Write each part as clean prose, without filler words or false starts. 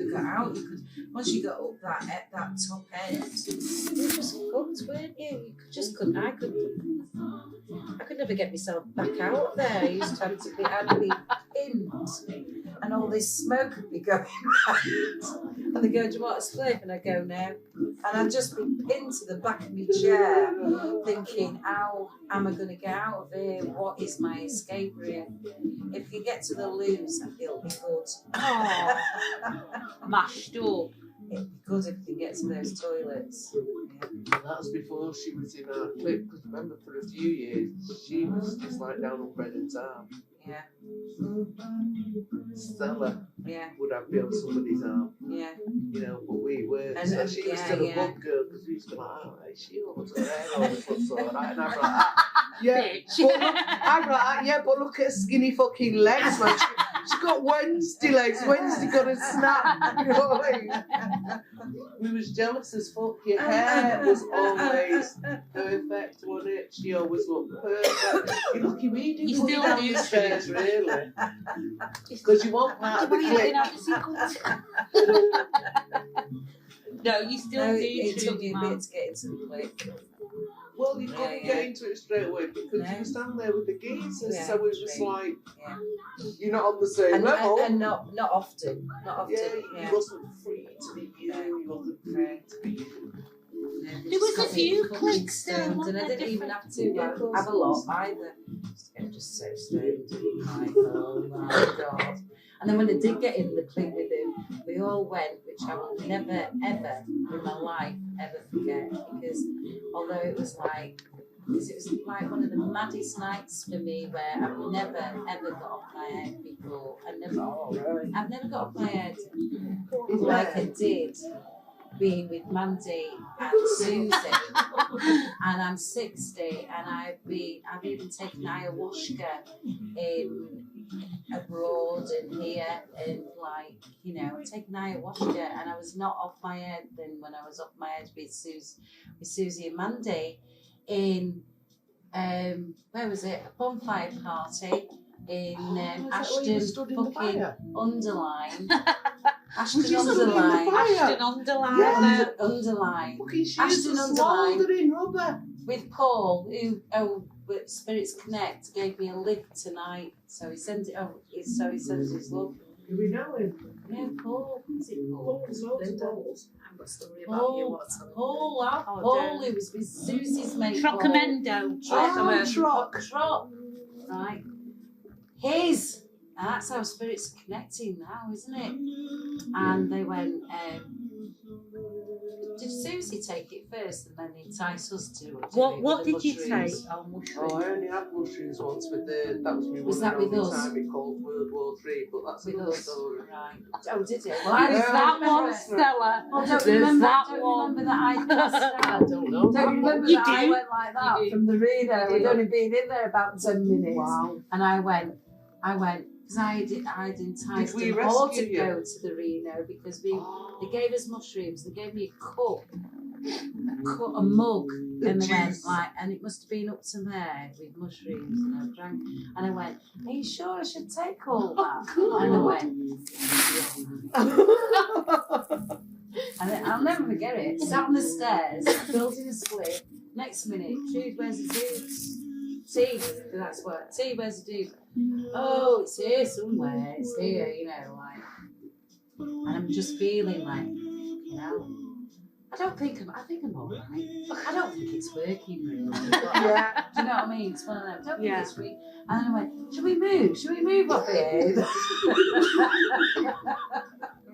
you got out, once you got up that top end, you were just cooked, weren't you? You couldn't. I could never get myself back out there. I used to have to be pinned, and all this smoke would be going round. And they go, "Do you want a spliff?" And I go, "No." And I'd just be pinned to the back of my chair, thinking, "How am I going to get out of here? What is my escape route? If you get to the loos, it'll be good." Oh, mashed up. It'd be good if you can get to those toilets. And that's before she was in our clip, because remember, for a few years, she was just like down on Brennan's arm. Yeah. Stella Yeah. would have been on somebody's arm, Yeah. you know, but we weren't. And, So she was still a bug girl, because we used to be like, "Oh, is she almost there? Or the foot's all right?" And I'm like, "Yeah, Bitch. but look, I'm like, yeah, but look at her skinny fucking legs, man. She's got Wednesday legs. Wednesday got a snap. You know what I mean? We was jealous as fuck. Your hair was always perfect, wasn't it? She always looked perfect. You're lucky we do. You put still down do, the stairs, really. Because you want part of the clip. No, you still do. It took me Trudy, a Mum. bit to get into the clip. Well, you couldn't Yeah. get into it straight away because No. you were standing there with the geezers, Yeah, so it was true. like, Yeah. you're not on the same And level. not often. Not often. Yeah, you wasn't free to be you, you wasn't free to be you. There was a few clicks still, and I wasn't there, didn't even different- have to have a lot either. I'm just so stoned. Like, oh my God. And then when I did get in the clip with him, we all went, which I will never, ever in my life ever forget, because although it was like one of the maddest nights for me where I've never, ever got off my head before. I've never got off my head like I did being with Mandy and Susie. And I'm 60 and I've even taken ayahuasca in abroad and here, and like, you know, taking ayahuasca, and I was not off my head then when I was off my head with Susie and Mandy in where was it? A bonfire party in Ashton fucking Underline. Ashton Underline. Ashton Underline. Yeah. Underline. Fucking shoes Ashton are Underline. smouldering rubber. With Paul, who with Spirits Connect gave me a lift tonight, so he sends it. So he sends his love. Do we know him? Yeah, Paul. Is it Paul? Paul's loads of balls. I've got a story about you. What's on? Paul, Oh, Paul, who was with Susie's mate. Trocamendo. Troc. Right. His. And that's how Spirits are connecting now, isn't it? And they went, did Susie take it first and then entice us to it? What did you take? mushrooms? Oh, mushrooms. Oh, I only had mushrooms once with that was me Was one that of the with only us? time it called World War III, but that's With another us. story. Right. Oh, did it? Well, There's I that remember one, it. Stella. Oh, don't There's remember that don't one. remember that I passed out. I don't know. Don't remember You that I do. went like that You do. from the Reno. You We'd do. only been in there about 10 minutes. Wow. And I went, because I'd enticed Did we them all to rescue you? go to the Reno because they gave us mushrooms. They gave me a mug, and they went like, and it must have been up to there with mushrooms, and I drank, and I went, "Are you sure I should take all that?" And I went, and then, I'll never forget it. Sat on the stairs, building a split. Next minute, Trudy, where's the dudes? T, that's what. T, where's the dude? Oh, it's here somewhere. It's here, you know, like. And I'm just feeling like, you know, I think I'm all right. I don't think it's working really. Yeah. Do you know what I mean? It's one of them. I don't think Yeah. it's really. And then I went, should we move? Should we move off here?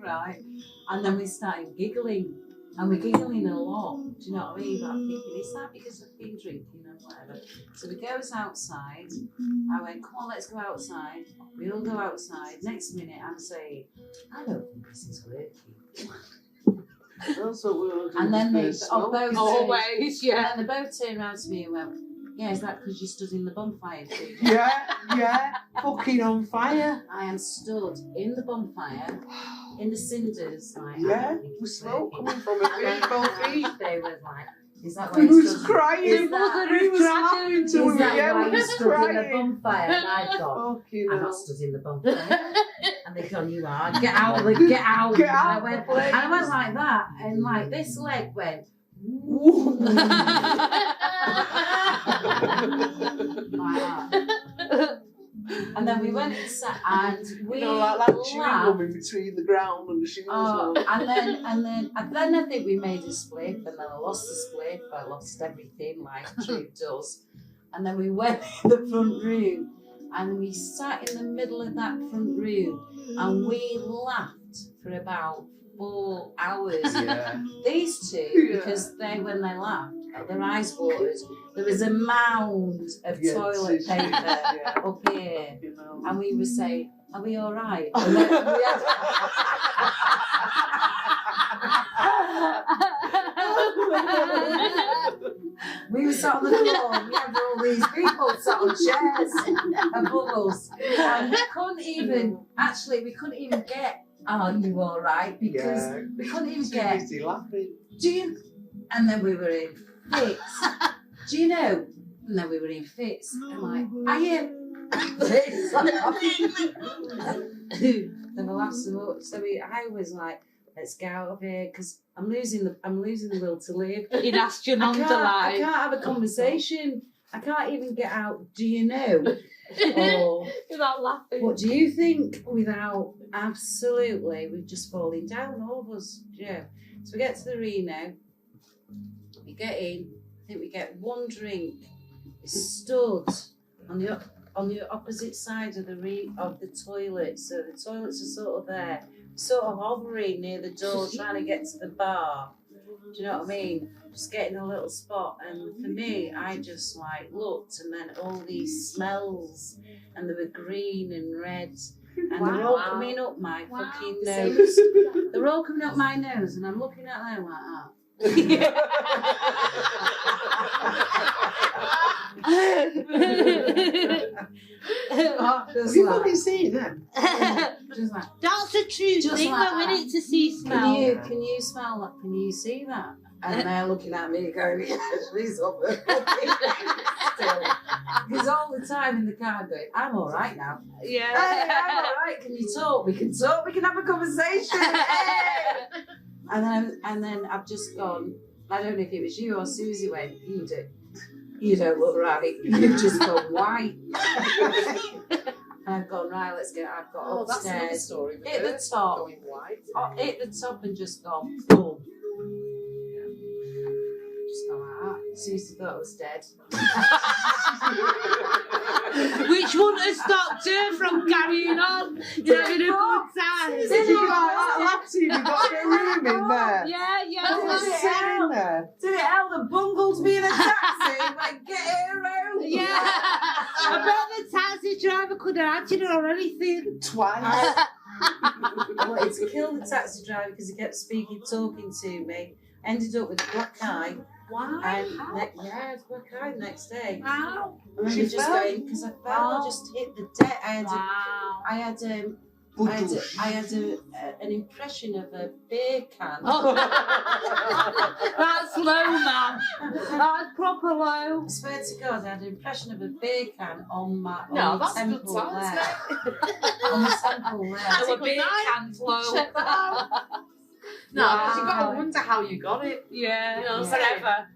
Right. And then we started giggling. And we're giggling a lot. Do you know what I mean? But I'm thinking, is that because I've been drinking and whatever? So we goes outside. I went, come on, let's go outside. We all go outside. Next minute, I'm saying, I don't think this is working. That's what we were doing. And then they first both smoke. Always, yeah. And they both turned around to me and went, yeah, is that because you stood in the bonfire too? Yeah, fucking on fire. I am stood in the bonfire, in the cinders, like, I Yeah, don't think with it's smoke working. coming from a And then feet, both feet. they were like, Is that why We you was stood? crying. Is that, We was laughing to is him. that Yeah, why we you was stood in the crying. bonfire? And I thought, Fucking I'm hell. not stood in the bonfire. And they gone, you are. Get out, get out. Get out, And I went like that, and like this leg went. Like that. And then we went inside and we You know, like chewing laughed. gum in between the ground and the shingles. Oh, and then I think we made a split, and then I lost the split. I lost everything like Trudy does. And then we went in the front room, and we sat in the middle of that front room, and we laughed for about 4 hours. Yeah. These two, because when they laughed, their eyes watered. There was a mound of toilet tissue. paper Yeah. up here, You know. and we were saying, "Are we all right?" And then we had we were sat on the floor, and we had all these people sat on chairs above us, and we couldn't even get, "Are you all right?" Because Yeah. we couldn't even Too get, busy laughing. "Do you?" And then we were in fits. Do you know? And then we were in fits. I'm like, "Are you?" They were laughing so much. So I was like, "Let's get out of here," because I'm losing the will to live. He'd asked you I none to can't lie. have a conversation. I can't even get out. Do you know? Or Without laughing. what do you think? Without absolutely, we're just falling down, all of us. Yeah. So we get to the Reno. We get in. I think we get one drink. We stood on the opposite side of the toilet. So the toilets are sort of there, sort of hovering near the door, trying to get to the bar. Do you know what I mean? Just getting a little spot. And for me, I just like looked, and then all these smells, and they were green and red, and they're all coming up my fucking nose. They're all coming up my nose, and I'm looking at them like that. Have you fucking seen them? Just like, That's a true Just thing, like though, we that. need to see smell. can you smell that? Can you see that? And they're looking at me going, "Yeah, she's up there." Because all the time in the car going, "I'm all right now. Yeah. Hey, I'm all right. Can you talk? We can talk. We can have a conversation." Hey! And then I've just gone. I don't know if it was you or Susie went. You don't look right. You've just gone white. And I've gone right. Let's get. I've got That's another upstairs. story. with Hit her the top. Going white. Hit the top and just gone boom. Just gone like that. Susie thought I was dead. Which wouldn't have stopped her from carrying on. You're having a good time. Did you like that last team? You got a room in there. Yeah. What was Did it sitting help? there? Did it help the bungled me in a taxi? Like, get her around. Yeah. I bet the taxi driver could have had you or anything. Twice. I wanted to kill the taxi driver because he kept talking to me. Ended up with a black eye. Wow. And black eye the next day. Wow. I remember She just fell? going, because I fell, I just hit the deck. Wow. I had an impression of a beer can. Oh. That's low, man. That's proper low. I swear to God, I had an impression of a beer can on my No, on the that's good temple times, there. On the temple there. That's a beer can flow. Check that out. No, because you've got Wow. to wonder how you got it. Yeah, You know, Yeah. forever.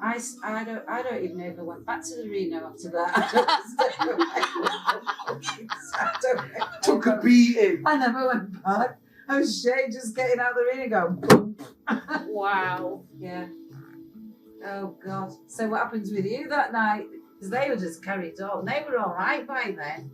I don't even know if I went back to the Reno after that. I don't know. Took a beating. I never went back. I was ashamed just getting out of the Reno going boom. Wow. Yeah. Oh God. So what happens with you that night? Because they were just carried on. They were all right by then.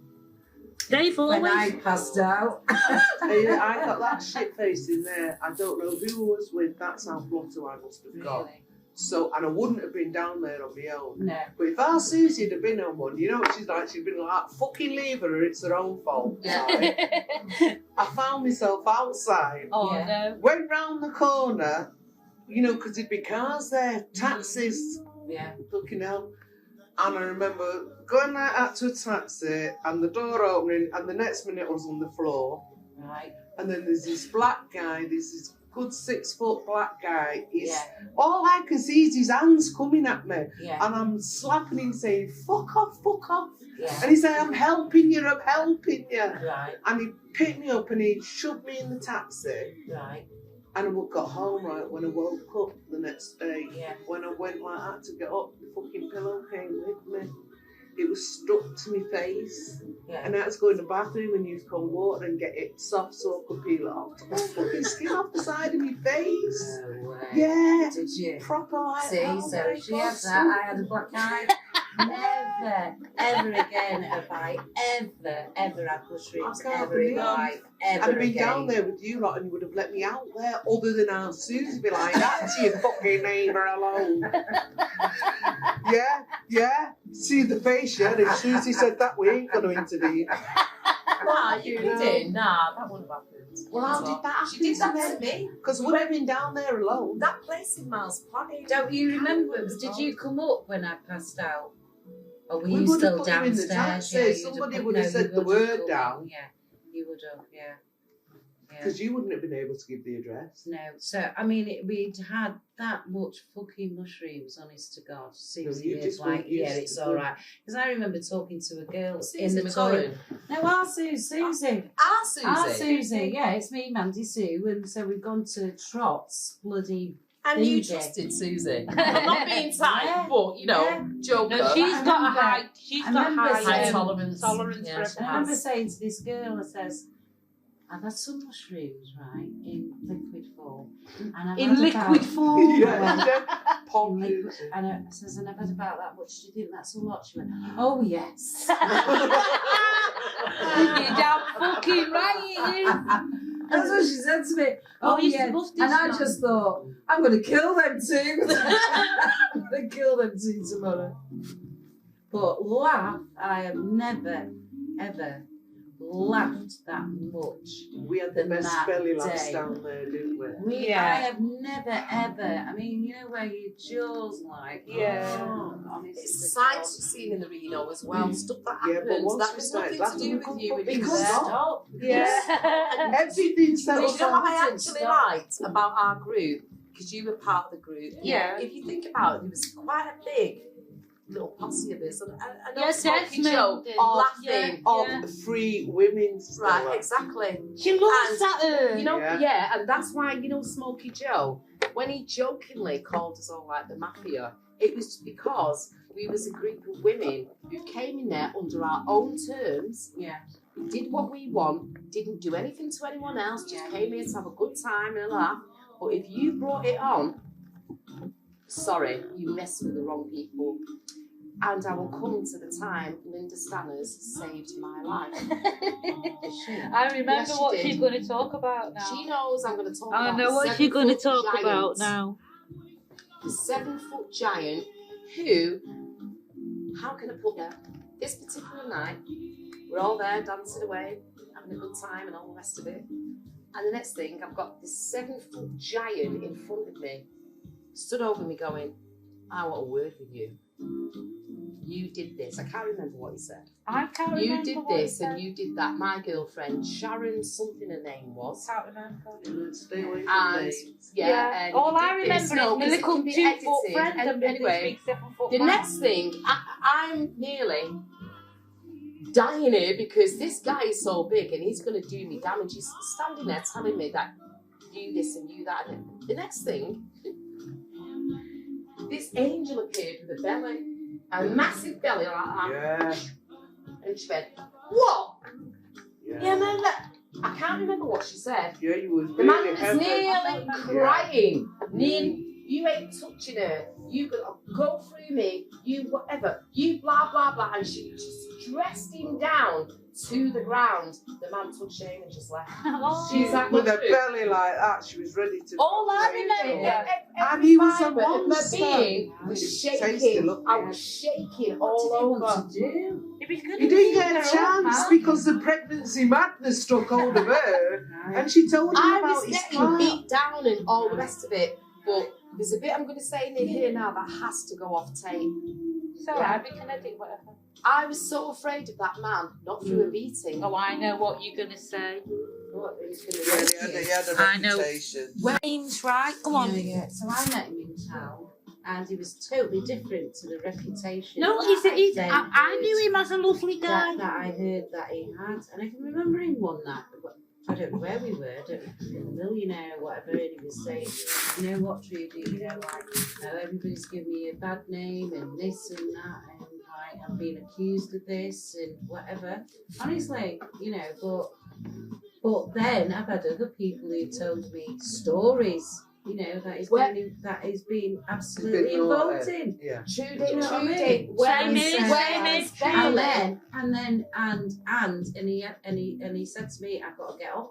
They've When I always. passed out. I got that shit face in there. I don't know who I was with. That's how blotto I must have got. Really? So, and I wouldn't have been down there on my own. No. But if our Susie had been on one, you know what she's like? She'd been like, fucking leave her, it's her own fault. Right? I found myself outside, Oh, Yeah. no. went round the corner, you know, because there'd be cars there, taxis, Yeah. looking out. And I remember going out to a taxi and the door opening, and the next minute I was on the floor. Right. And then there's this black guy, there's this good 6 foot black guy. All I can see is his hands coming at me, and I'm slapping him, saying, "Fuck off, fuck off." And he said, "I'm helping you, I'm helping you." Right. And he picked me up and he shoved me in the taxi. Right. And I got home, right, when I woke up the next day, Yeah. when I went like that to get up, the fucking pillow came with me. It was stuck to my face. Yeah. And I had to go in the bathroom and use cold water and get it soft so I could peel it off. Oh, fucking skin off the side of my face. No way. Yeah. Did you? Proper like See, oh so my she God. had that. I had a black eye. Never, ever again have I ever had mushrooms I can't ever in my believe life. Ever I'd have been again. down there with you lot and you would have let me out there, other than our Susie be like, "That's your fucking neighbour alone." Yeah. See the face, yeah? And Susie said that, we ain't going to intervene. Nah, you didn't. Nah, that wouldn't have happened. Well, how did that happen? She did that to me. Because we would have been down there alone. That place in Miles Platte. Don't you remember? Did you come up when I passed out? Or were We you would have still put you in the downstairs? taxi. Yeah, you'd Somebody have- would have no, said you the would have word come down. in, Yeah, you would have, yeah. Because you wouldn't have been able to give the address. No, so I mean, we'd had that much fucking mushrooms, honest to God. Susie you was just like, weren't used yeah, to it's them. all right. Because I remember talking to a girl in Susie the toilet. McGowan. No, our Susie. Our Susie. Our Susie, yeah, it's me, Mandy Sue, and so we've gone to Trot's bloody. And you DJ. trusted Susie. I'm not being tight, Yeah. but you know, Yeah. joker. No, she's I got a remember- high. She's I got remember high saying- tolerance. tolerance Yeah. for I remember everything. saying to this girl, I says, "I've had some mushrooms, right, in liquid form, and I've In had liquid about, form. Yeah. Pop. in liquid, and I says, and I've had about that much. Do you think that's a lot?" She went, "Oh yes." You're damn fucking right, it is. That's what she said to me. Oh, Oh you used to yeah, love this and I man. just thought, I'm going to kill them two. I'm going to kill them two tomorrow. But laugh, I have never, ever laughed that much. We had the Than best that belly laughs day. down there, didn't we? Yeah. I have never, ever, I mean, you know where your jaw's like, Yeah. oh, honestly. It's the sights you've seen in the Reno as well. Stuff that Yeah, but happens. once That we has started nothing to do laughing, with you when we you were couldn't there. stop. Yeah. Everything But settled you know what I down. actually liked about our group? Because you were part of the group. Yeah. If you think about it, there was quite a big little posse of us. And I know Yes, Smokey Desmond Joe did. laughing. Of free women, Stella. Right, exactly. She loves that. You know, Yeah. yeah, and that's why, you know, Smokey Joe, when he jokingly called us all like the mafia, it was because we was a group of women who came in there under our own terms, Yeah. did what we want, didn't do anything to anyone else, just came here to have a good time and a laugh. But if you brought it on, sorry, you messed with the wrong people. And I will come to the time Linda Stanners saved my life. I remember Yes, she what did. she's going to talk about now. She knows I'm going to talk I about know the what she's going to 7-foot talk about giant. now. The 7-foot giant who, how can I put that? This particular night, we're all there dancing away, having a good time and all the rest of it. And the next thing, I've got this 7-foot giant in front of me, stood over me going, "I want a word with you. You did this." I can't remember what he said. I can't remember. You did what he this said. and you did that. My girlfriend, Sharon something her name was. Can't remember. Stay away from And names. yeah, and All you I did remember this. is No, my 'cause it little can be 2-foot edited. friend and Anyway, this big 7-foot the man. next thing, I'm nearly dying here because this guy is so big and he's going to do me damage. He's standing there telling me that you this and you that. And the next thing, this angel appeared with a belly, a massive belly like that. Yeah. And she went, "What?" Yeah. Yeah, man, I can't remember what she said. Yeah, you was The man really was heavy. nearly crying. You ain't touching her. You gotta go through me. You whatever. You blah blah blah. And she just dressed him down to the ground. The man took shame and just left. She's that With much a food. belly like that, she was ready to. All I Yeah. remember, And he was a fibre of my monster. being was Tasty shaking. look. I was shaking What all did he over. want to do? If he's gonna He didn't be get a their own chance man. because the pregnancy madness struck hold of her, and she told him I about was his getting car. beat down and all the rest of it. But there's a bit I'm going to say in here now that has to go off tape. It's alright, we can edit whatever. I was so afraid of that man, not through a beating. Oh, I know what you're going to say. What, he's Yeah, gonna he had a I know. reputation. Wayne's right. Come on. Yeah. So I met him in town, and he was totally different to the reputation. No, I knew him as a lovely guy. That I heard that he had, and I can remember him one night. I don't know where we were, I don't know, in the millionaire or whatever, and he was saying, you know what, Trudy, you know, like, everybody's giving me a bad name and this and that, and like, I'm being accused of this and whatever. Honestly, you know, but then I've had other people who told me stories, you know, that he's been absolutely involved in. Yeah. Trudy, You know what I mean? Same is. And he said to me, I've got to get off.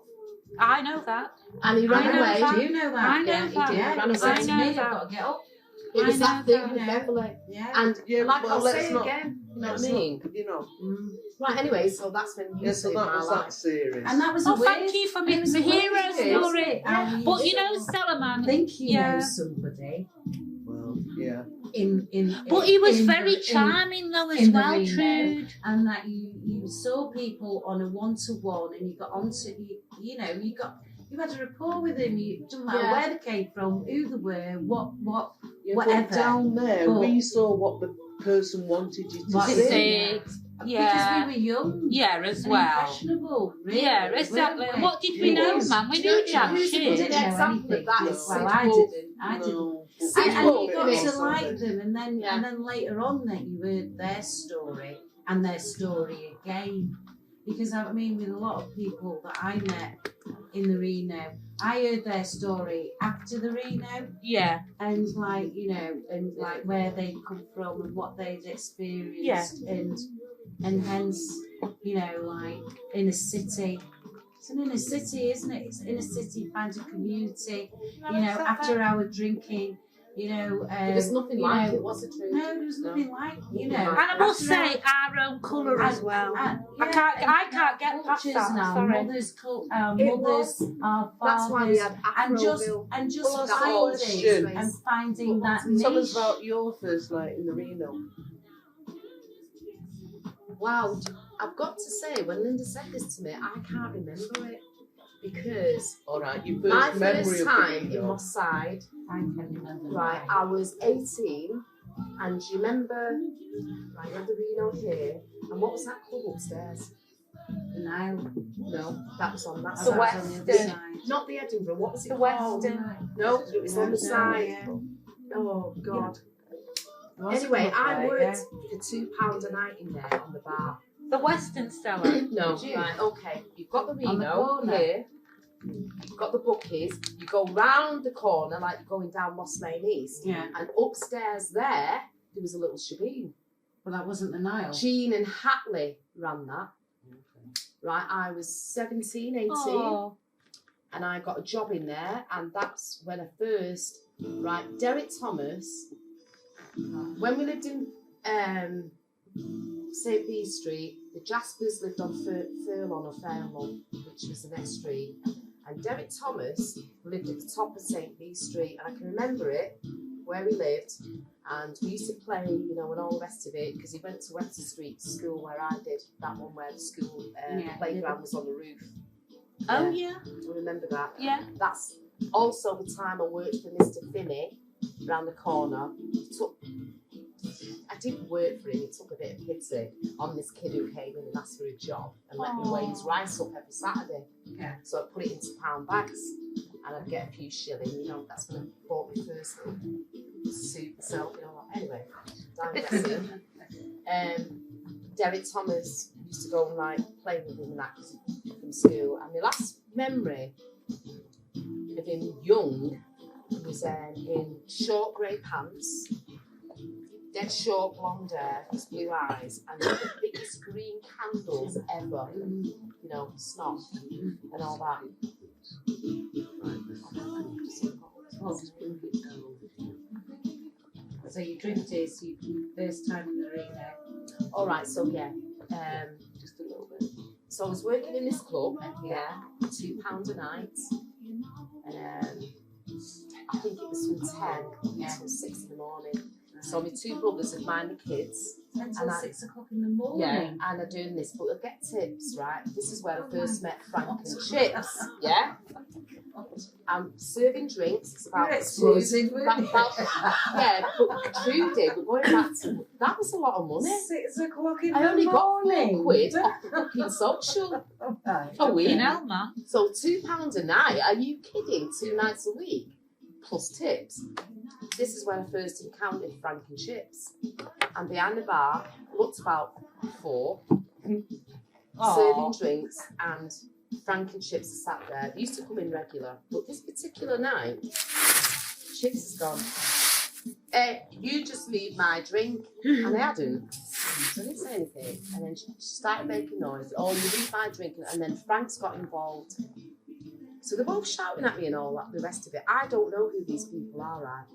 I know that. And he ran away. Do you know that? I know Yeah, that. he did. Ran He said away. to me, I've got to get off. It was I that know thing that. with Beverly. Yeah. And Yeah, like well, I'll let's say not- again, you know what I Let's mean? not, you know. Right, anyway, so that's when you Yeah, so saved that my was life. that series. And that was Oh, a weird. thank you for being it was the a weird hero thing. story. Yeah. But you know, Stella, man. I think you Yeah. know somebody Well, yeah. in. But he was in very the- charming, though, as in the well, Reno. Trude. And that you saw people on a one-to-one, and you got onto you had a rapport with them. You didn't matter Yeah. where they came from, who they were, what Yeah, whatever. but down there, But- we saw what the person wanted you to What see. is See, yeah. Because we were young. Yeah, as And well. impressionable, really. Yeah, exactly. weren't we? What did we know, Yes. man? We Do you know knew jack who's a shit. We good didn't know example anything. of that is Well, Sid I Wolf. didn't. I didn't. No. And Sid you Wolf, got yeah. to like them, and then Yeah. and then later on that you heard their story and their story again. Because I mean, with a lot of people that I met in the Reno, I heard their story after the Reno, Yeah. and like and like where they'd come from and what they'd experienced, and hence like in a city. It's an inner city, isn't it? It's inner city, find a community. After our drinking, There was nothing like it, was it, Trudy? No, there was nothing like, And I must say, our own colour as well. I can't get past that. Our Sorry. mothers, our It mothers, our That's why we fathers, had and just Well, that's the question. finding that Tell us niche. about your first night in the Reno. Wow, I've got to say, when Linda said this to me, I can't remember it. Because All right, your my first memory first of time the in Reno. Moss Side, I can remember. right, I was 18, and do you remember, right, you had the Reno here, and what was that club upstairs? The Nile. No, that was on that The side. West. On the other side. Not the Edinburgh, what was it The called? Western. No, it was on the side. Yeah. Oh, God. There was a Anyway, club I there, worked yeah. for £2 a night in there on the bar. The Western Stella. No, Did you? right, okay. You've got the On the Reno corner? here. You've got the bookies. You go round the corner like you're going down Moss Lane East. Yeah, And upstairs there was a little shebeen. but that wasn't the Nile. Jean and Hatley ran that. Right, I was 17, 18. Oh. And I got a job in there. And that's when I first, right, Derek Thomas, when we lived in St. B Street, the Jaspers lived on Furlong or Fairmont, which was the next street. And Derek Thomas lived at the top of St. B Street. And I can remember it, where he lived. And we used to play, and all the rest of it, because he went to Webster Street School where I did, that one where the school playground was on the roof. Oh, yeah. I remember that. Yeah. That's also the time I worked for Mr. Finney round the corner. I didn't work for him, he took a bit of pity on this kid who came in and asked for a job and let me weigh his rice up every Saturday. Yeah. So I put it into pound bags and I'd get a few shilling, that's when I bought my first little suit myself, Anyway, digressing. Derek Thomas used to go and play with him and that from school. And my last memory of him young was in short grey pants, dead short blonde hair, his blue eyes, and the biggest green candles ever. Snuff and all that. So you drink this, you first time in the Reno. All right, so yeah, just a little bit. So I was working in this club here, £2 a night, and I think it was from 10 until 6 in the morning. So my two brothers had mind the kids, until And I- 6 o'clock in the morning. Yeah, and I'm doing this, but you'll get tips, right? This is where I first met Frank and Chips, yeah? I'm serving drinks, it's about You're explosive, weren't you? yeah, but Trudy, we're going back to, that was a lot of money. 6 o'clock in I the only got morning. £4 off the fucking social a week. man. So £2 a night, are you kidding? 2 nights a week, plus tips. This is when I first encountered Frank and Chips. And behind the bar, looked about 4, serving drinks, and Frank and Chips are sat there. They used to come in regular, but this particular night, Chips is gone. You just leave my drink. And I hadn't. So I didn't say anything. And then she started making noise. Oh, you leave my drink. And then Frank's got involved. So they're both shouting at me and all that, the rest of it. I don't know who these people are, right?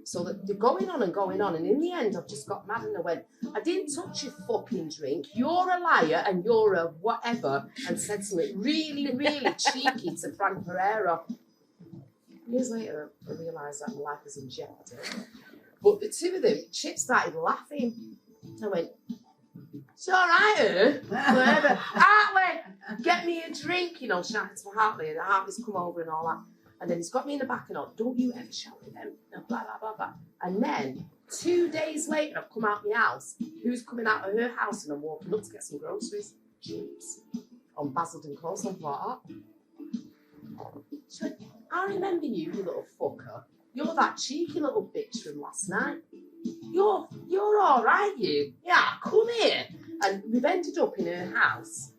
So they're going on, and in the end, I've just got mad and I went, I didn't touch your fucking drink. You're a liar and you're a whatever, and said something really, really cheeky to Frank Pereira. Years later, I realised that my life was in jeopardy. But the two of them, Chip started laughing. I went, it's all right, whatever. Hartley, get me a drink, you know, shouting to Hartley, and Hartley's come over and all that. And then he's got me in the back and all, don't you ever shout at them, no, blah, blah, blah, blah. And then 2 days later, I've come out my house. Who's coming out of her house? And I'm walking up to get some groceries. Chips. On Basildon Close, I thought, she went, I remember you little fucker. You're that cheeky little bitch from last night. You're all right, you. Yeah, come here. And we've ended up in her house.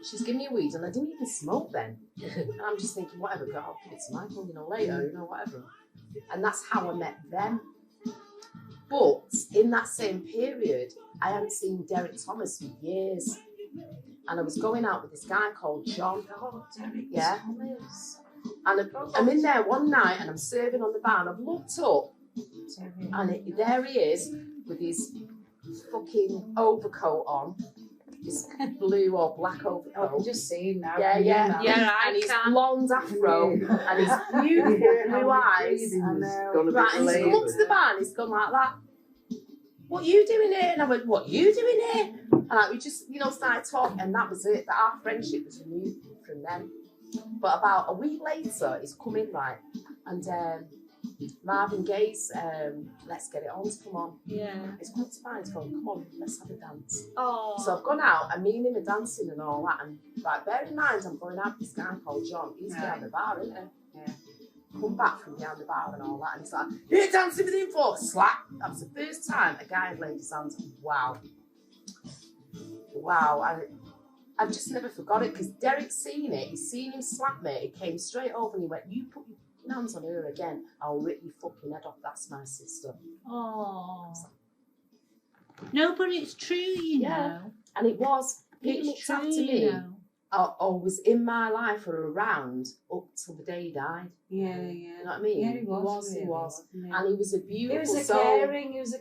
She's given me a weed, and I didn't even smoke then. And I'm just thinking, whatever, God, I'll give it to Michael, you know, later, you know, whatever. And that's how I met them. But in that same period, I hadn't seen Derek Thomas for years. And I was going out with this guy called John. Oh, Derek Thomas. And I'm in there one night, and I'm serving on the bar, and I've looked up, and there he is with his fucking overcoat on. His blue or black overcoat. I've just seen now. Yeah, and his blonde afro, and his beautiful blue eyes. Right, and he's come up to the bar and he's gone like that. What are you doing here? And I went, what are you doing here? And we just, you know, started talking, and that was it. That our friendship was renewed from then. But about a week later, he's come in, right, and Marvin Gaye's Let's Get It On to come on. Yeah. It's come to mind, he's gone, come on, let's have a dance. Oh. So I've gone out, and me and him are dancing and all that, and right, bear in mind, I'm going out with this guy called John. He's behind the bar, isn't he? Yeah. Come back from behind the bar and all that, and he's like, you're dancing with him for slap. That was the first time a guy had laid his hands on. Wow. I've just never forgot it, because Derek's seen it. He's seen him slap me. He came straight over and he went, you put your hands on her again, I'll rip your fucking head off. That's my sister. Oh. No, but it's true, you know. And it was. People It's looked true, after me. you know. Or was in my life or around up till the day he died. Yeah. You know what I mean? Yeah, he was. He Really, was. wasn't he? And he was a beautiful He was a soul. caring He was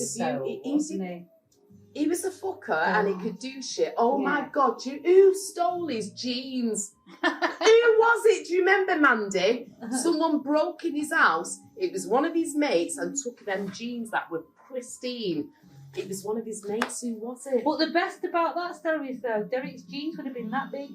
a soul, beauty. wasn't he? He was a fucker and he could do shit. Oh my Yeah. God, who stole his jeans? Who was it? Do you remember, Mandy? Someone broke in his house. It was one of his mates and took them jeans that were pristine. It was one of his mates. Who was it? But the best about that story is, though, Derek's jeans would have been that big.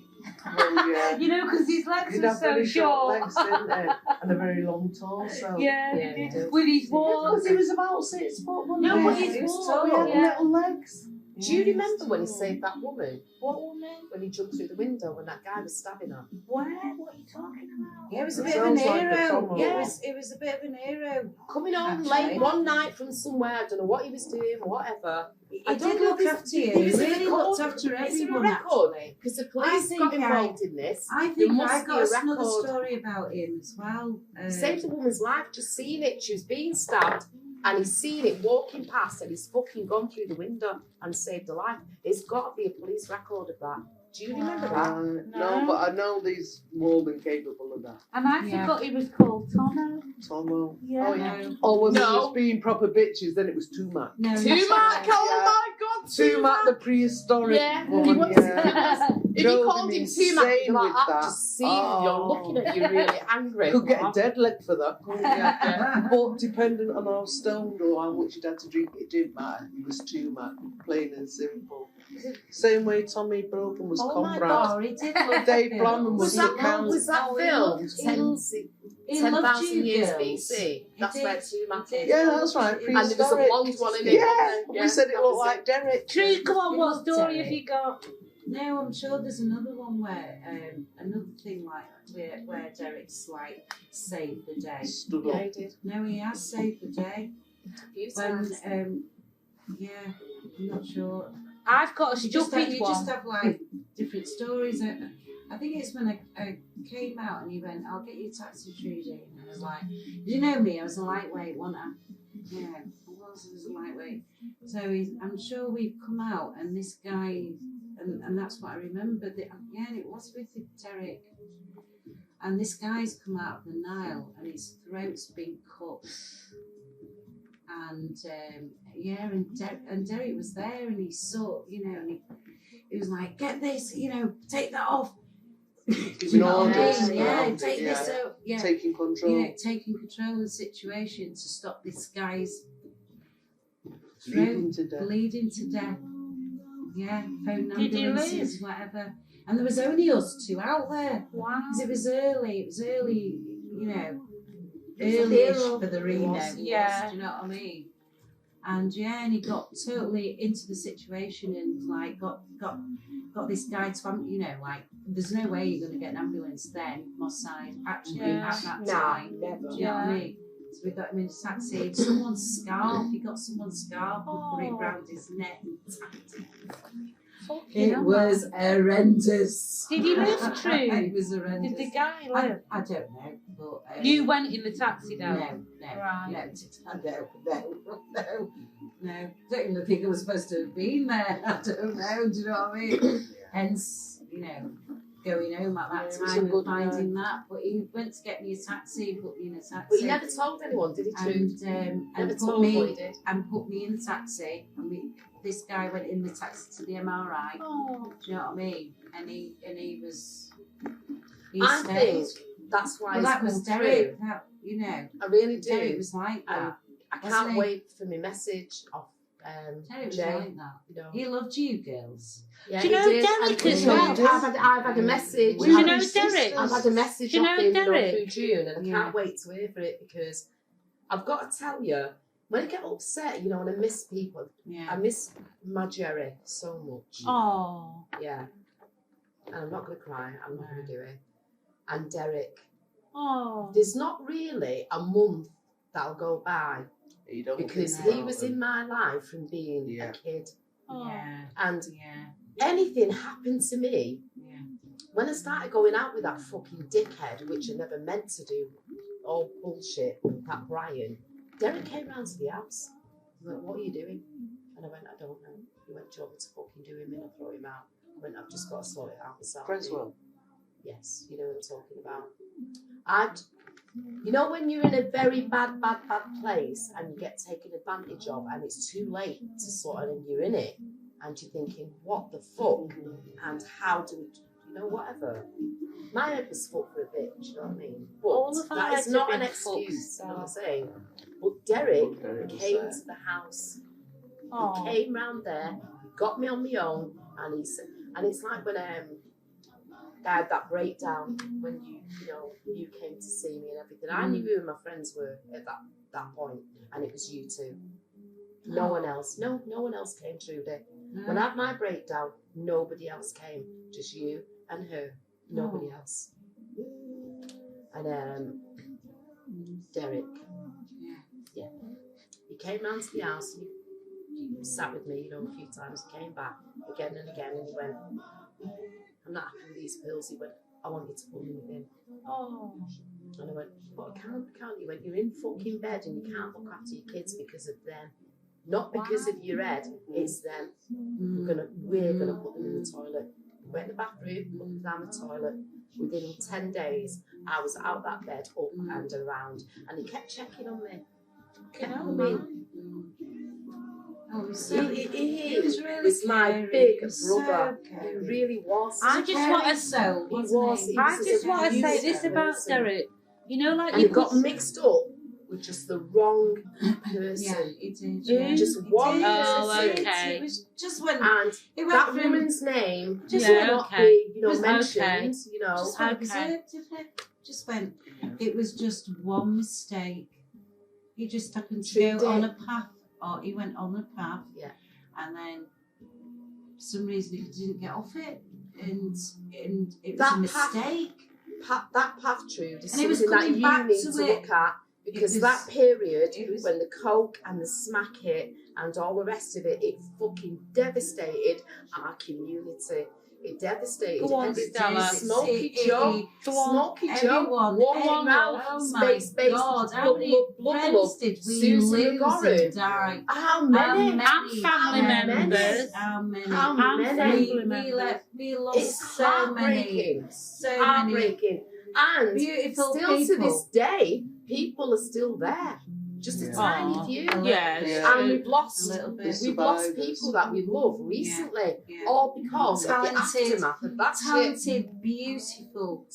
Oh, yeah. You know, because his legs He'd were have so very short short. legs, didn't they? And a very long torso. Yeah, Yeah, he he did. did. With his walk. Because he was about 6 foot, wasn't No, he? but his He was walk. tall, He had Yeah. little legs. Do you remember when he saved that woman? What woman? When he jumped through the window when that guy was stabbing her? Where? What are you talking about? Yeah, it was a It bit of an sounds like a hero. Tom Yeah, Moore. it was a bit of an hero. Coming home Actually. late one night from somewhere, I don't know what he was doing, whatever. He I don't did know look if after you. there He is a really record. looked after Is there a everyone. record? Because the police think got involved in this. I There think must I be got a another record. story about him as well. Saved a woman's life, just seeing it. She was being stabbed, and he's seen it walking past, and he's fucking gone through the window and saved her life. There's got to be a police record of that. Do you remember that? No, but I know he's more than capable of that. And I Yeah. forgot he was called Tomo. Tomo. Yeah. Oh, yeah. Or when No. he was being proper bitches, then it was Tumac. No, Tumac, oh my God, Tumac, the prehistoric Yeah, he woman, was. yeah. If you called him too much, you're like, I've just seen you're looking at you really angry. Could get a dead leg for that, couldn't you? But depending on how stoned or how much you'd had to drink, it didn't matter. It was too much, plain and simple. Same way Tommy Brogan was comrade. He did love Dave Phil. Blanman was the count. Was that Oh, film? he loved 10,000 you years girls. BC. That's He where did. Tumac He is. did. Yeah, that's right. And there was a Prehistoric. blonde one in it. Yeah, we said it that looked was like Derek. Trudy, come on, He what loved story Derek. have you got? No, I'm sure there's another one where another thing like where Derek's like saved the day. Stood Yeah, up. he did. No, he has saved the day. A few When times. yeah, I'm not sure. I've got a You just stupid one. have like different stories. I think it's when I came out and he went, "I'll get you a taxi, Trudy." And I was like, "You know me, I was a lightweight, wasn't I?" Yeah, I was a lightweight. So I'm sure we've come out and this guy, and that's what I remember. Yeah, and it was with Derek. And this guy's come out of the Nile and his throat's been cut. And yeah, and Derek was there and he saw, you know, and he was like, "Get this, you know, take that off." Giving orders. Yeah, take this out. Yeah, Taking control. yeah, taking control of the situation to stop this guy's Bleeding throat to death. bleeding to death. Yeah, phone Did he ambulances, whatever. And there was only us two out there. Wow. Because it was early, you know, It's a early-ish hero. for the Reno. Yeah. Do you know what I mean? And yeah, and he got totally into the situation and like got this guy to, you know, like there's no way you're going to get an ambulance then, Moss Side, actually Yeah. at that Nah, time. never. Do you know what I mean? So we got him in a taxi. Someone's scarf. He got someone's scarf and put it round his neck. It was horrendous. Did he live, True? It was horrendous. Did the guy I live? don't know, but You went in the taxi no, down? no, Right. no. Don't even think I was supposed to have been there. I don't know. Do you know what I mean? Hence, you know, going home at that Yeah, it was time a and good finding that. But he went to get me a taxi, put me in a taxi. But he never told anyone, did he, Trude? and Never put told what he me did. in the taxi, and this guy went in the taxi to the MRI. Oh. Do you know what I mean? And he was. He I stayed. think that's why Well, it's that was come Derek. through. That, you know, I really Derek do. was like that. I Wasn't can't he? wait for my message of Derek was Jay. like that. You know. He loved you girls. Yeah, Do you he know did. Derek And as you know, well? I've had a message. Do you I've know had- Derek? I've had a message Do you off know him Derek? through June, and I Yeah. can't wait to hear for it because I've got to tell you, when I get upset, you know, and I miss people, I Yeah. miss my Jerry so much. Oh. Yeah. And I'm not going to cry. I'm not going to do it. And Derek, Oh. there's not really a month that'll go by You don't because think he about was them. in my life from being Yeah. a kid. Oh. Yeah. And Yeah. anything happened to me Yeah. when I started going out with that fucking dickhead, which I never meant to do, all bullshit, that Brian, Derek came round to the house. He went, "What are you doing?" And I went, "I don't know." He went, "Do you want me to fucking do him in or throw him out?" I went, "I've just got to sort it out myself." Creswell. Yes, you know what I'm talking about. You know when you're in a very bad place and you get taken advantage of and it's too late to sort it and you're in it and you're thinking, what the fuck? And how do we, you know, whatever. My head was fucked for a bit, do you know what I mean? But All of our that is heads not have an been fucked, excuse, you know what I'm so. saying? But Derek Derek was came there. to the house. Oh. He came round there, got me on my own, and he said, and it's like when I had that breakdown when you came to see me and everything. I knew who my friends were at that point, and it was you two. No one else. No one else came, Trudy. When I had my breakdown, nobody else came. Just you and her. Nobody else. And Derek. Yeah. He came round to the house and he sat with me, a few times. He came back again and again and he went, "I'm not happy with these pills." He went, "I want you to put me in." Oh. And I went, "But I can't. He went, "You're in fucking bed and you can't look after your kids because of them. Not because of your head, it's them. We're gonna put them in the toilet." We went in the bathroom, put them down the toilet. Within 10 days, I was out that bed, up and around, and he kept checking on me. Kept coming. Oh, it was so, He it was really was my scary. big It was so brother. scary. He really was. I just want to so. He was. He I was just a want to say beautiful this about person. Derek. You know, like And you he got could- mixed up with just the wrong Yeah, person. it did. Who? Yeah. Just It one did. Oh, It did. okay. It was just when And it went that from woman's name just Yeah, will not okay. be, you know, Was- mentioned, you know. just went Okay. berserk, didn't it? Just went. It was just one mistake. He just happened to Trudy. go on a path, or he went on a path. Yeah. And then, for some reason, he didn't get off it, and it was That a path- mistake. That path, Trude, is And it was something that coming you back need to to it. look at, because was- that period it was- when the coke and the smack hit and all the rest of it, it fucking devastated our community. It devastated Go on, everything. Stella. Smoky Joe, Go on. Smoky Joe, Everyone, One Ralph, oh my Space, God, how many friends did we Susan lose McGorran. and die? How many? And family members. How many? How And many? family We members. lost It's so many. heartbreaking. So many Heartbreaking. And beautiful still people. to this day, people are still there. Just a Yeah. tiny Aw. few. Yes. Yeah. And we've a lost little bit. we've lost Survivors. people that we love recently, Yeah. all because of the Talented- aftermath of that shit. talented, beautiful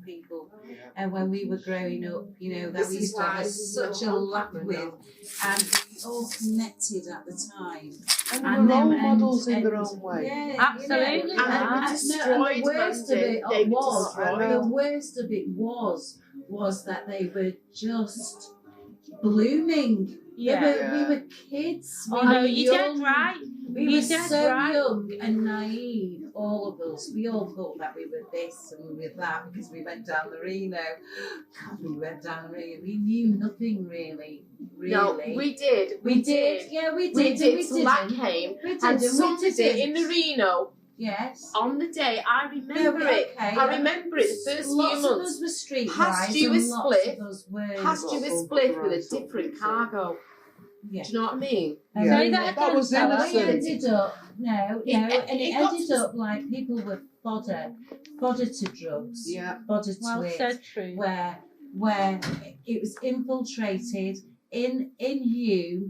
people. And when we were growing up, you know, that This we is used to have why such we a don't laugh have with, now. and all connected at the time. And And they were them- role models and- in their and- own way. Yeah, Absolutely. You know, And they were and destroyed, the worst of Mandy. it They were was, destroyed. the worst of it was that they were just blooming. Yeah. We were kids. We Oh no, were you're young. dead right. We You're were dead so right. young and naive, all of us. We all thought that we were this and we were that because we went down the Reno. God, we went down the Reno. We knew nothing really. No, we did. Yeah, we did. We and did we till that didn't. came. We did And we somebody didn't. in the Reno, Yes. on the day, I remember Yeah, it. okay. I remember it the first Lots few of months. us were streetwise Past you and is lots split. of us were. Past you is split with a different cargo. Yeah. Do you know what I mean? And Yeah. Say we that were- again, That was Stella. We innocent. ended up and It it got ended to- up like people were fodder to drugs, Yeah. fodder to Well it, said, true. where it was infiltrated in you.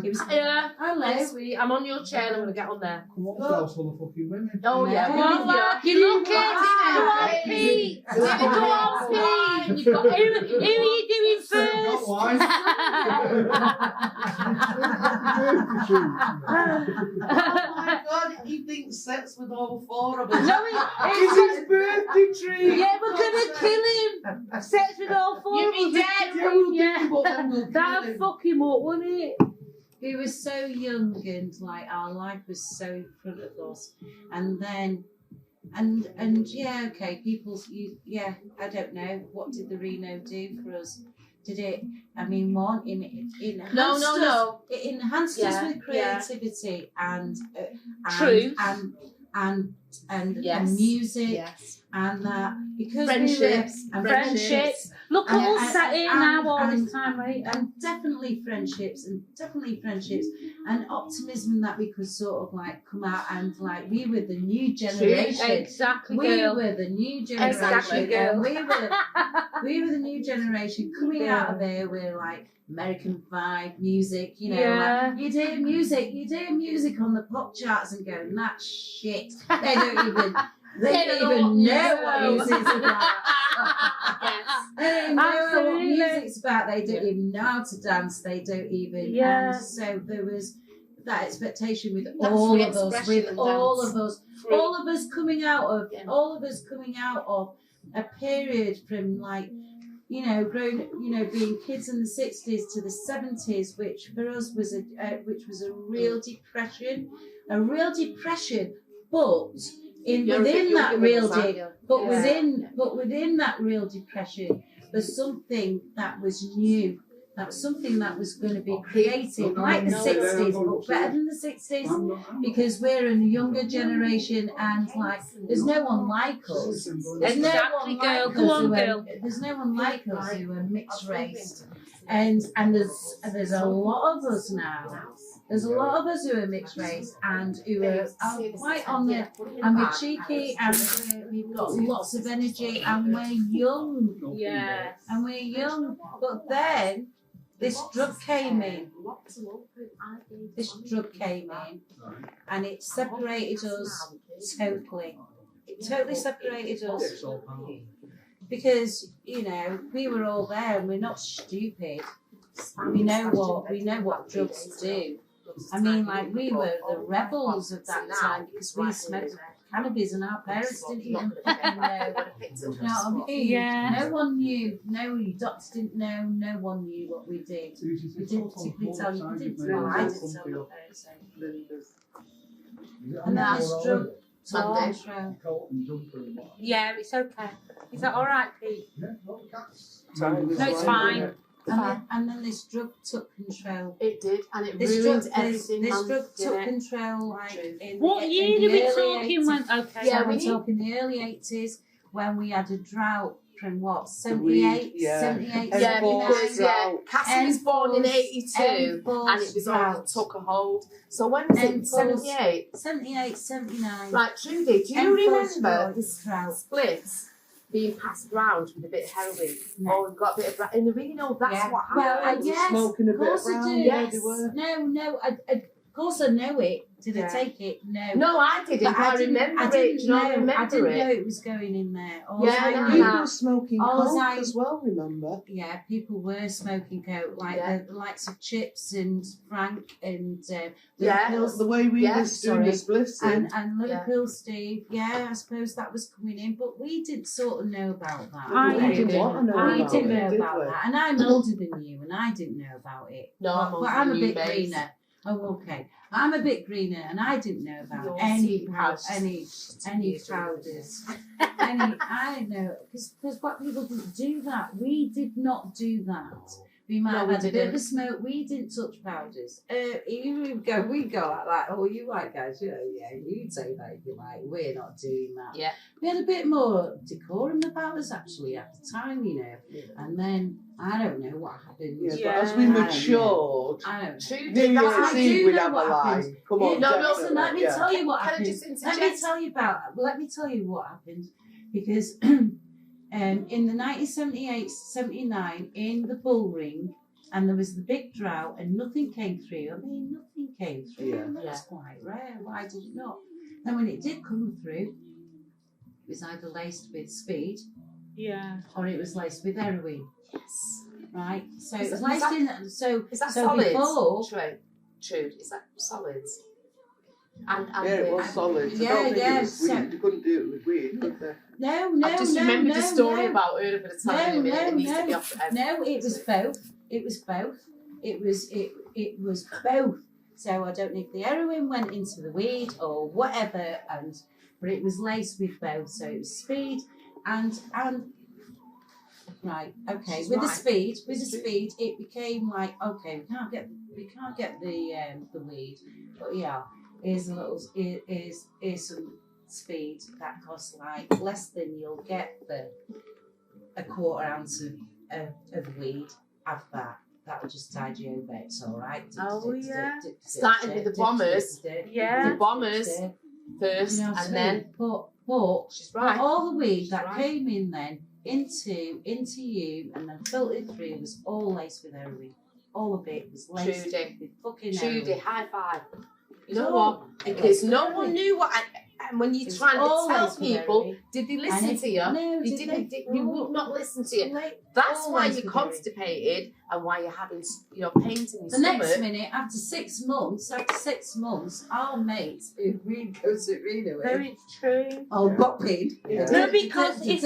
It was Yeah. hello. Hey, sweetie, I'm on your chair and I'm going to get on there. Come on, girls full of fucking women. Oh, yeah. No. Well, lad, you look it. Go on, Pete. Go on, Pete. You've got, who are you doing first? Oh my God, he thinks sex with all four of us. No, It's his birthday treat. yeah, we're gonna kill him. Sex with all four You'll of be us. dead. Yeah, we'll Yeah. think about them, we'll kill That'd him. fuck him up, wouldn't it? We were so young and like our life was so in front of us, and then. And yeah, okay, I don't know. What did the Reno do for us? Did it? I mean, enhanced No. It enhanced Yeah, us with creativity and Truth. and Yes. music Yes. and that because Friendships. we were, Friendships. Look at us sat here now all this time later. and definitely friendships and optimism that we could sort of like come out and like we were the new generation. Exactly, We girl. were the new generation. Exactly, girl. And we were the new generation coming out of there. We're like American vibe music, you know. Yeah. Like, you'd hear music on the pop charts and go, that shit. They don't even know what music's about. They don't even know what Absolutely. music's about. They don't even know how to dance. They don't even. Yeah. And so there was that expectation with That's all free of us, expression with and all dance. of us, Free. all of us coming out of, Yeah. a period from like, you know, being kids in the 60s to the 70s, which for us was a real depression, but within that real depression was something that was new. That was something that was going to be created, like the 60s, but better than the 60s, because we're a younger generation and like there's no one like us. There's no Exactly, one girl. like Go us on, who are- girl. There's no one like us who are mixed race, and there's a lot of us now. There's a lot of us who are mixed race and who are quite on the, and we're cheeky and we've got lots of energy and we're young. Yeah. And we're young. But then this drug came in. Locked them open. I gave This them drug came in, Right. and it separated us totally. It totally separated us It's all part. because we were all there and we're not stupid. We know what drugs do. I mean, like we were the rebels of that time because we smoked cannabis and our parents didn't even fucking know. You know what I mean? Yeah. No one knew. No, your doctors didn't know. No one knew what we did. We didn't particularly tell you. We didn't. Well, I didn't tell my parents. And then this drug Monday. control. Yeah, it's okay. Is that all right, Pete? Yeah, well, cats. No, it's fine. And then this drug took control. It did, and it This ruined drug, everything. this man, drug took didn't it? control like in What the, year in are the we early talking 80s. when? Okay. Yeah, we we're need- talking the early 80s when we had a drought from what, 78, yeah. 78, Yeah, Enforced 79. drought. Cassie was born in Enforced- 82, and it was all drought. took a hold. So when was it? Enforced- 78. 78, 79. Right, Trudy, do you Enforced remember the drought. splits being passed round with a bit of heroin? No. Oh, we've got a bit of in the Reno. That's Yeah. what Well, happened. yes, Smoking a of bit course I around, do. yeah, Yes. they were. No, of course I know it. Did Yeah. I take it? No. No, I didn't. But I remember it. Do you not remember I didn't it? know it was going in there. All Yeah, I no, knew- People were smoking All coke I- as well, remember? Yeah, people were smoking coke, like Yeah. the likes of Chips and Frank and Yeah. Liverpool, The way we Yeah, was doing the splits in. and Liverpool Steve. Yeah, I suppose that was coming in, but we did sort of know about that. I we didn't didn't want to know we about didn't it, know did about we? that, and I'm older than you, and I didn't know about it. No, I'm older but I'm a than you, bit babes. greener. Oh, okay. I'm a bit greener, and I didn't know about Your any sweetheart. any powders. I know because black people didn't do that. We did not do that. We might No, have we had a bit of a didn't. smoke. We didn't touch powders. We go like that. Oh, you white guys, yeah, you say that if you like. We're not doing that. Yeah. We had a bit more decorum about us actually at the time, And then I don't know what happened. Yeah, Yeah. but as we I don't know. matured, I don't know. Trudy, New that's Year's I Eve do we'd know have a what line. happened. Come on, No, no, definitely, Listen, let me yeah. tell you what Can I happened. just Let interject? me tell you what happened because in the 1978, 79 in the bull ring, and there was the big drought and nothing came through. I mean, nothing came through. Yeah. That's quite rare. Why did it not? Then when it did come through, it was either laced with speed Yeah. or it was laced with heroin. Yes. Right? So Is it was that- is laced that- in. So Is that so solids? before. Trude, is that solids? And Yeah, it was solid. Yeah, I don't think yeah, it was so- weed. They couldn't do it with weed, could they? No. I just remembered the story about her for the time No, of it. It needs to be no. off the No, it was both. It was both. It was both. So I don't know if the heroin went into the weed or whatever, but it was laced with both. So it was speed and right. Okay, She's with right. the speed, it became like okay, we can't get the weed, but yeah, here's some speed that costs like less than you'll get for a quarter ounce of weed. Have that. That'll just tide you over. It's all right. Oh, yeah. Started with the bombers. Yeah. The bombers first, You know what I and mean? then But she's right. all the weed She's that right. came in then into you and then filtered through was all laced with heroin. All of it was laced Trudy. with fucking Trudy, heroin. high five. You It's know all- what? Because no one knew what. And when you're It's trying to all tell laced with people, heroin. did they And listen if- to you? No, They did didn't. they? They would not listen to you. Like, That's all why laced you're with heroin. constipated and why you're having, pains in your The next stomach. minute, after 6 months, our mate who we go to Reno with, Very true. oh, bopping. Yeah. No, because this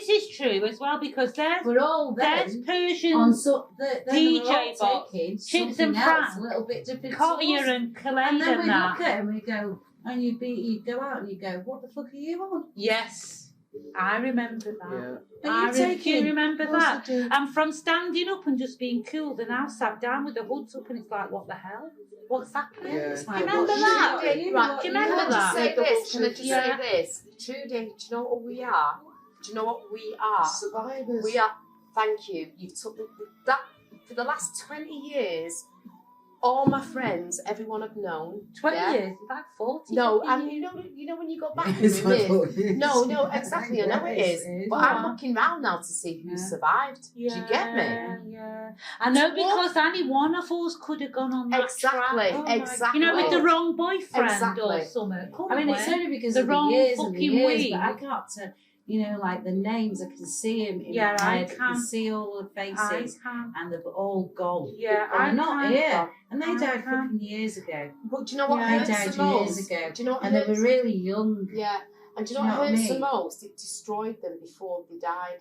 is true as well because there's we're all there's then on Persians, so then DJ we're all box, taking Chips something and else, Frank, a little bit different. Collier sauce. and Kalade And then we and that. look at it and we go, and you go out and you go, what the fuck are you on? Yes, I remember that. Yeah. Are you Do you taking? remember Of course that? I do. And from standing up and just being cool, then I sat down with the hoods up and it's like, what the hell? What's happening? Yeah. It's Do like, you remember what that? shit are you- Right, what do you are remember on? that? Say this. Can I just Yeah. say this? Trudy, do you know what we are? Do you know what we are? Survivors. We are. Thank you. You've took that for the last 20 years. all my friends, everyone I've known. 20 yeah. years, like 40. No, 50 and years. you know when you got back in It's like it. 40 years. No, exactly. I know it is. But I'm Yeah. looking round now to see who Yeah. survived. Do you get me? Yeah. I know, because only one of us could have gone on that Exactly. track. Oh my Exactly. You know, with the wrong boyfriend Exactly. or something. I mean, it's only because The of the wrong years and the fucking years, week. but I can't tell, you know, like the names, I can see them in Yeah, my I head, I can. can see all the faces, and they're all gone. Yeah, They're I not can. here, and they I died can. fucking years ago. But do you know what Yeah. They hurts died the most? years ago, Do you know what and they hurts? were really young. Yeah. And do you know Do you what know what I hurts the mean? most? It destroyed them before they died.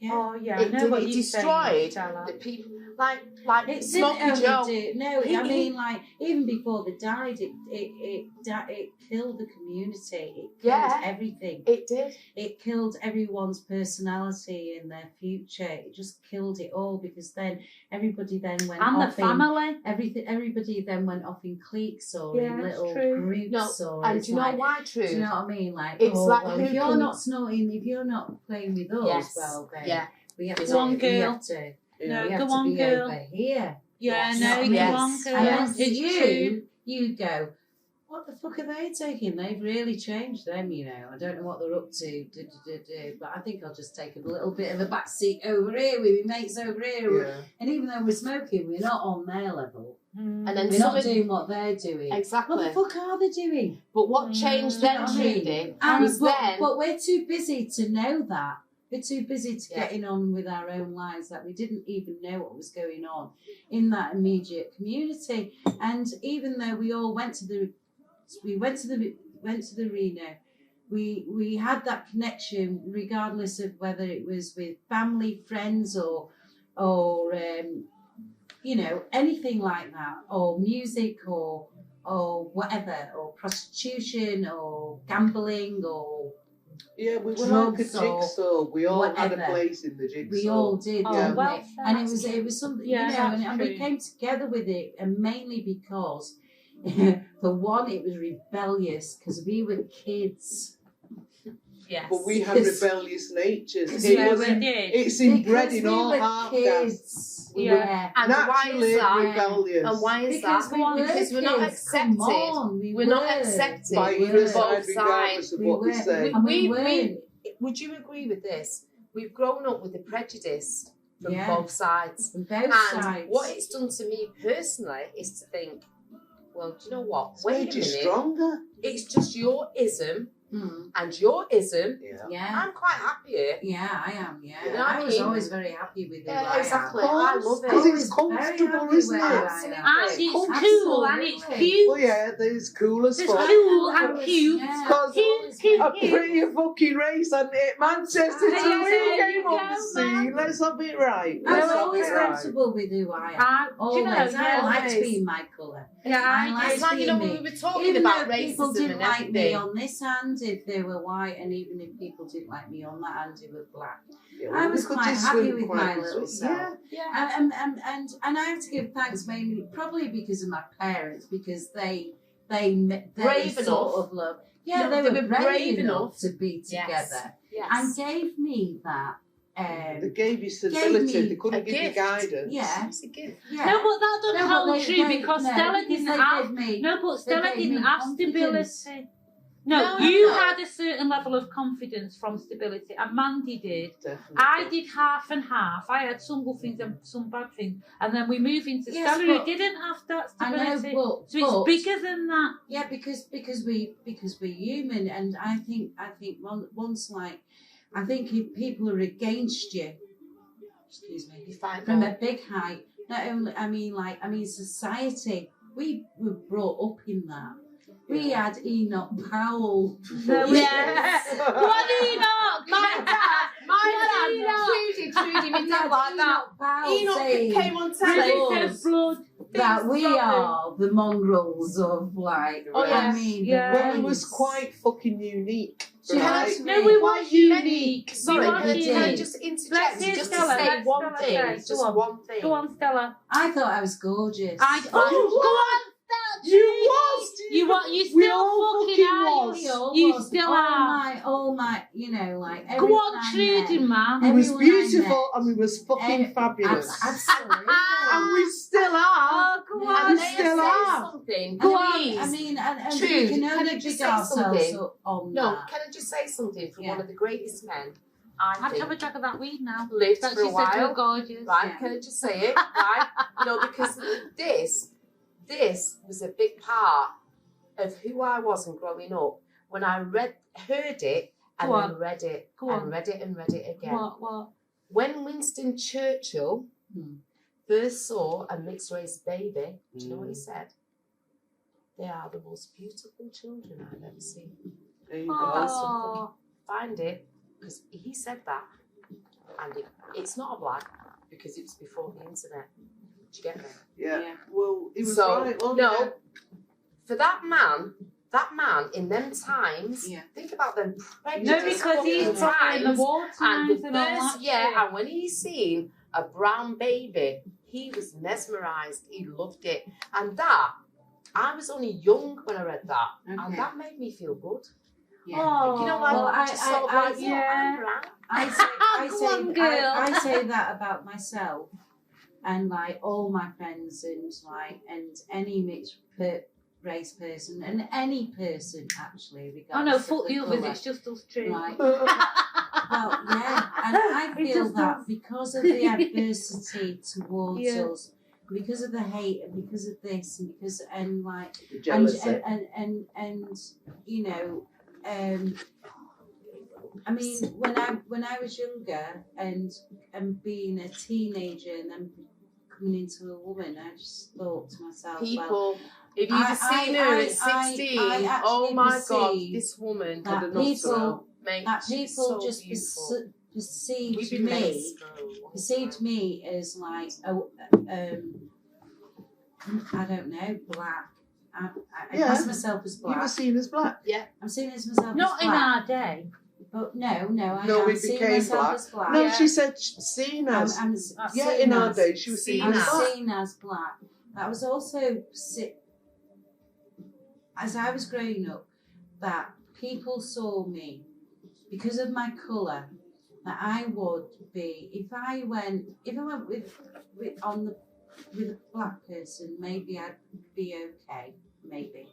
Yeah. Oh, yeah. It I know did- what it you're destroyed saying, Stella. The people, like It Smokey didn't Joe. only do. No, He- I mean, like even before they died, it killed the community. It killed Yeah. everything. It did. It killed everyone's personality and their future. It just killed it all because then everybody then went And the off in family. everybody then went off in cliques or Yeah, in it's little true. groups or And it's do you know like, why, do Trudy? you know what I mean? Like, It's oh, like well, who if you're can- not snorting, if you're not playing with us, Yes. well then Yeah. we have Go to. on, We girl. have to. No, we have go to on, be girl. over here. Yeah, Yes. no, Yes. go on, Yes. girl. And then It's to true. you go, what the fuck are they taking? They've really changed them, you know. I don't know what they're up to, but I think I'll just take a little bit of a back seat over here with my mates over here. Yeah. And even though we're smoking, we're not on their level. Mm. And then We're some not of- doing what they're doing. Exactly. What the fuck are they doing? But what changed Do you then, know what I mean? Trudy, And, was then. but we're too busy to know that. We're too busy to Yeah. getting on with our own lives that we didn't even know what was going on in that immediate community. And even though we all went to the Reno, we had that connection regardless of whether it was with family, friends, or you know, anything like that, or music, or whatever, or prostitution, or gambling, or Yeah, we were like a drugs or jigsaw. We all had a whatever. place in the jigsaw. we all did, Oh, didn't well, we? And that's it was something, Yeah, you know, that's and we true. came together with it, and mainly because, for one, it was rebellious because we were kids. Yes. But we have Because- rebellious natures. because It yeah, was, we did. it's inbred Because in we all were half-castes. kids. Yeah. And why Naturally is that? rebellious. And why is Because that? we were Because we're not kids. Come accepted. on, We're not were. accepted. By We either were. side, Both regardless of We what they were. say. And we weren't. Would you agree with this? We've grown up with the prejudice from Yeah. both sides. From both And sides. what it's done to me personally is to think, well, do you know what? It's Wait made a you minute. stronger. It's just your ism Hmm. and your ism. Yeah. Yeah. I'm quite happy here. Yeah, I am. Yeah, You know what I I was mean? always very happy with who Yeah, I exactly. am. I love it. Because Always it's very comfortable, happy isn't where it? I Absolutely. am. And it's cool and it's Absolutely. cute. Oh yeah, it's cool as It's fuck. cool and cute. Yeah, Because always cute, a cute. pretty fucking race, and it Manchester Yeah, till yeah, you yeah, came you on go, the scene. Let's have it right. I Let's was have always it right. comfortable with who I am. Do Always. you know, I liked always. being my colour. Yeah, I I like It's like, you know, when we me. were talking Even about though people racism didn't and like me everything. on this hand if they were white, and even if people didn't like me on that hand who were black, Yeah, I we was could quite just happy swim with quite my easily. little self. Yeah. And I have to give thanks mainly probably because of my parents, because they Brave sort enough. of love. Yeah, No, they were brave enough enough. to be Yes. together Yes. and gave me that. They gave you stability. me They couldn't a give you gift. guidance. Yeah. It's a gift. Yeah. No, but that doesn't No, but hold they- true they- because no, Stella because didn't they have. gave me- No, but Stella gave me didn't have confidence. stability. No, No, you no. had a certain level of confidence from stability, and Mandy did. Definitely. I did half and half. I had some good things and some bad things, and then we move into Yes, Stella, who but- didn't have that I know, stability. but So it's but- bigger than that. Yeah, because we're human, and I think once like I think if people are against you, excuse me, You fight from back. a big height. Not only I mean society. We were brought up in that. We had Enoch Powell. No, Yes. What do you know? My dad, What Trudy, my We dad had like that. Enoch Powell Enoch saying came on Say telly. us. Ricketts blood. that we Things are the mongrels of like. Oh, I yes. mean, Yeah. the Well, it was race. quite fucking unique. Do you know right? what I No, mean? we Why were unique. unique? We Sorry, were can I unique. just interject Let's hear just to Stella, say let one Stella thing? say. Just Go on. one thing. Go on, Stella. I thought I was gorgeous. Go on, that, You Trudy. was. You what? You We still all fucking are. was. You still are. All my, you know, like Go everyone on, I Trudy, met. man. We was Everyone I beautiful met. and we was fucking fabulous. Absolutely. And we still are. Oh, go Yeah, on. we May I still say are. something? Go Please. I mean, and Trude, we can can only I just big say ourselves something? up on No, that. can I just say something from Yeah. one of the greatest men I'd I have a think drag of that weed now. lived That for a she said you were while? gorgeous. Right, Yeah. can I just say it? Right? No, because this was a big part of who I was in growing up. When I heard it, and Go then on. read it, Go and on. read it, and read it again. What? When Winston Churchill Hmm. first saw a mixed race baby, do you know what he said? They are the most beautiful children I've ever seen. There you go. Oh. Find it, because he said that, and it's not a black, because it was before the internet. Do you get me? Yeah. Well, he was So, right. Well, no, for that man in them times, Yeah. think about them No, prejudice because he's fucking probably in the times. war And times the and all first, that yeah, shit. and when he seen a brown baby, he was mesmerised. He loved it. And that, I was only young when I read that. And Okay. that made me feel good. Yeah. Oh. You know, like, Well, just sort of like, yeah. I'm brown. Go on, girl. I say that about myself and like all my friends and like and any mixed race person and any person actually Oh regardless no, of fuck the others, colour. it's just us two. Like, well, yeah, and I It's feel just that us. because of the adversity towards Yeah. us, because of the hate and because of this and because and like The jealousy. and you know, I mean when I was younger and being a teenager and then coming into a woman, I just thought to myself, well, People, if you'd have seen her at 16, I oh actually my God, perceive this woman that Had enough to know. mate, that she's people so just beautiful. perceived We've been mates me. for a long Perceived time. me as like I don't know, black. I Yeah. class myself as You were black. seen as black. I'm seen as myself Not as in black. our day. But no, I No, am we seeing became myself black. as black. No, Yeah. she said seen as. I'm Yeah, seen in our as- day, she was seen Seen as as. black. seen as black. But I was also as I was growing up, that people saw me because of my colour. That I would be if I went with a black person, maybe I'd be okay, maybe.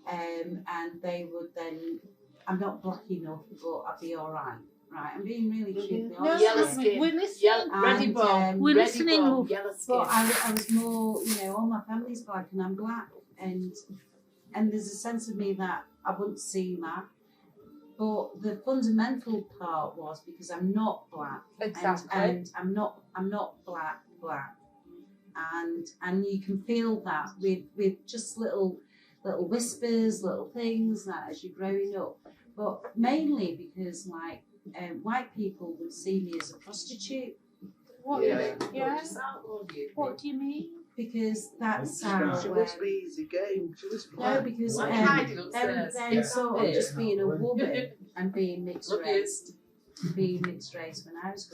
And they would then. I'm not black enough, but I'd be all right. Right, I'm being really truthful. No, Yellow honest. skin. we're listening. Yellow, ready And, bone, We're ready listening, bone, love. yellow skin. But I was more, you know, all my family's black and I'm black, and there's a sense of me that I wouldn't see that. But the fundamental part was because I'm not black, Exactly. and I'm not black, and you can feel that with just little whispers, little things that as you're growing up. But mainly because like white people would see me as a prostitute What? Yeah. Yeah. Just outlawed you. What do you mean? because that's how. She must be easy game. She was No, black. because Like then hiding upstairs. then sort of Yeah. just being a woman and being mixed Look race, when I was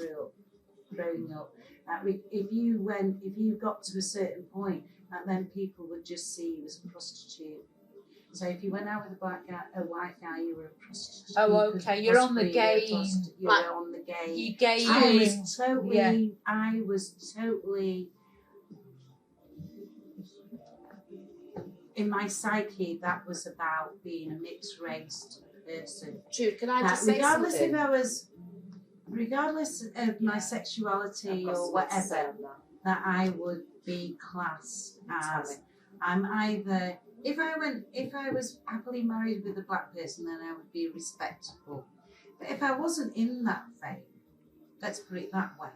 growing up, that if you got to a certain point, that then people would just see you as a prostitute. So if you went out with a white guy, you were a prostitute. Oh, because okay, you're on the possibly you were a game. you Like, were on the game. You gave I him. was totally in my psyche. That was about being a mixed race person. Jude, can I That just say something? regardless of my sexuality or whatever, that I would be classed as I'm either. If I was happily married with a black person, then I would be respectable. But if I wasn't in that vein, let's put it that way,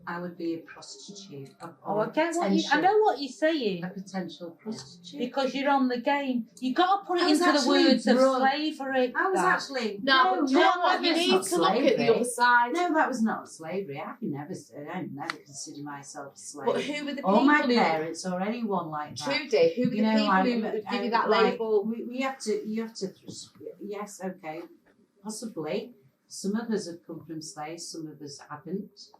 I would be a prostitute. Oh, I get what I know what you're saying. A potential prostitute. Because you're on the game. You got to put it I was into the actually words of brought- slavery. I was Dad. actually No, but you know what? You that's need not to look at the slavery. other side. No, that was not slavery. I never consider myself a slave. But who were the or my people who... parents or anyone like that. Trudy, who were the people who would give you that like, label? you have to. Yes, okay, possibly. Some of us have come from slaves, some of us haven't.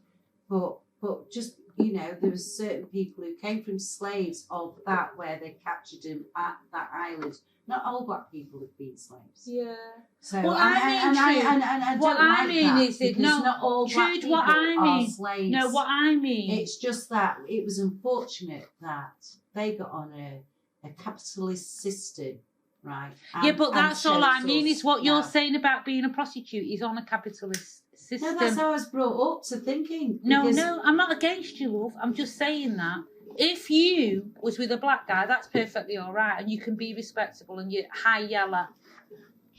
But but just, you know, there was certain people who came from slaves of that where they captured them at that island. Not all black people have been slaves. Yeah. So Well, I Trude, what don't I like mean that is that because no, not all black Trude, people what I are mean, slaves. no, what I mean, It's just that it was unfortunate that they got on a capitalist system, right? yeah, but that's all I chose mean us is what you're now. saying about being a prostitute is on a capitalist system. No, that's how I was brought up to thinking. No, because- no, I'm not against you, love. I'm just saying that if you was with a black guy, that's perfectly all right, and you can be respectable and you're high yellow.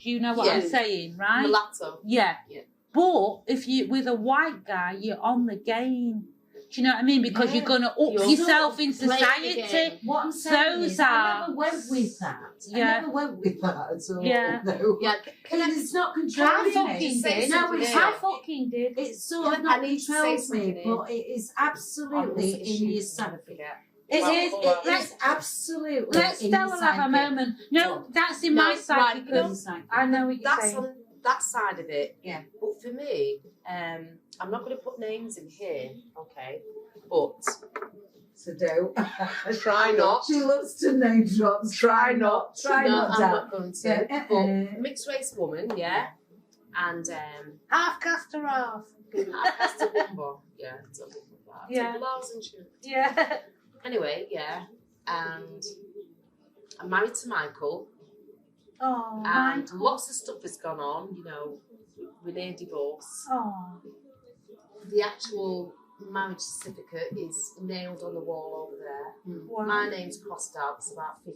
Do you know what I'm Yeah. saying, right? Mulatto. Yeah. Yeah. But if you with a white guy, you're on the game. Do you know what I mean? Because you're going to up You're yourself in playing the society. game. What I'm saying Those is, are- I never went with that. Yeah. I never went with that at all. Yeah. No. Yeah, It's not I controlling me. fucking say did. something No, it's here? I fucking did. It's sort of I not need to say controls something me, here. but it is on absolutely this in issue, your so side. I forget. It Well, is. well, It is absolutely Let's in your Stella have a psyche. moment. No, that's in No, my right, psyche. In your because psyche. I know what you're That's saying. on that side of it. Yeah. But for me, I'm not going to put names in here, okay? But So don't. try not. She loves to name drops. Try not. Try no, not, I'm Dad. not going to. Yeah. But mixed race woman, yeah, and Half cast her off. that's a bumbo, yeah, it's a bumbo. Yeah. Blouse and shoes. Yeah. Anyway, yeah, and I'm married to Michael, Oh, and Michael. lots of stuff has gone on, you know, with their divorce. Oh. The actual marriage certificate is nailed on the wall over there. Wow. My name's crossed out, it's about 50